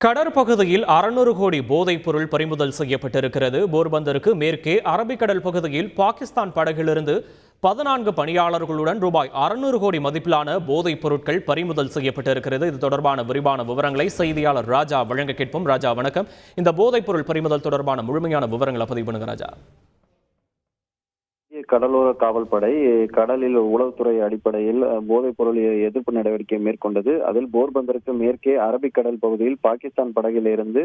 கடற்பகுதியில் 600 கோடி போதைப் பொருள் பறிமுதல் செய்யப்பட்டிருக்கிறது. போர்பந்தருக்கு மேற்கே அரபிக்கடல் பகுதியில் பாகிஸ்தான் படகிலிருந்து 14 பணியாளர்களுடன் ரூபாய் 600 கோடி மதிப்பிலான போதைப் பொருட்கள் பறிமுதல் செய்யப்பட்டிருக்கிறது. இது தொடர்பான விரிவான விவரங்களை செய்தியாளர் ராஜா வழங்க கேட்போம். ராஜா வணக்கம். இந்த போதைப் பொருள் பறிமுதல் தொடர்பான முழுமையான விவரங்களை பதிவு பண்ணுங்க ராஜா. கடலோர காவல்படை கடலில் உளவுத்துறை அடிப்படையில் போதைப் பொருள் எதிர்ப்பு நடவடிக்கை மேற்கொண்டது. அதில் போர்பந்தருக்கு மேற்கே அரபிக்கடல் பகுதியில் பாகிஸ்தான் படகிலிருந்து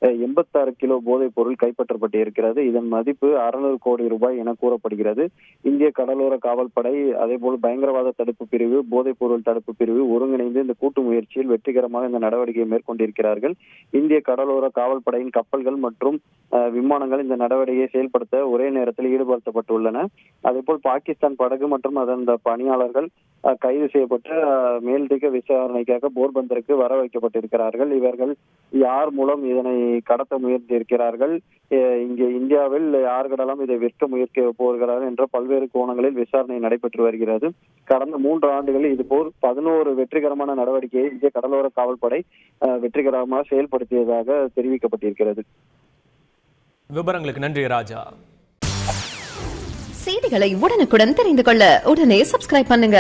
86 கிலோ போதைப் பொருள் கைப்பற்றப்பட்டு இருக்கிறது. இதன் மதிப்பு 600 கோடி ரூபாய் என கூறப்படுகிறது. இந்திய கடலோர காவல்படை, அதேபோல் பயங்கரவாத தடுப்பு பிரிவு, போதைப் பொருள் தடுப்பு பிரிவு ஒருங்கிணைந்து இந்த கூட்டு முயற்சியில் வெற்றிகரமாக இந்த நடவடிக்கையை மேற்கொண்டிருக்கிறார்கள். இந்திய கடலோர காவல்படையின் கப்பல்கள் மற்றும் விமானங்கள் இந்த நடவடிக்கையை செயல்படுத்த ஒரே நேரத்தில் ஈடுபடுத்தப்பட்டுள்ளன. அதேபோல் பாகிஸ்தான் படகு மற்றும் அதன் பணியாளர்கள் கைது செய்யப்பட்டு மேல்திக விசாரணைக்காக போர்பந்தருக்கு வர வைக்கப்பட்டிருக்கிறார்கள். இவர்கள் யார் மூலம் இதனை கடத்த முயற்சியிருக்கிறார்கள், இங்கே இந்தியாவில் யார்களிடம் இதை விற்க முயற்சி போகிறார்கள் என்ற பல்வேறு கோணங்களில் விசாரணை நடைபெற்று வருகிறது. கடந்த 3 ஆண்டுகளில் இதுபோல் 11 வெற்றிகரமான நடவடிக்கையை இந்திய கடலோர காவல்படை வெற்றிகரமாக செயல்படுத்தியதாக தெரிவிக்கப்பட்டிருக்கிறது. விவரங்களுக்கு நன்றி ராஜா. செய்திகளை உடனுக்குடன் தெரிந்து கொள்ள உடனே சப்ஸ்கிரைப் பண்ணுங்க.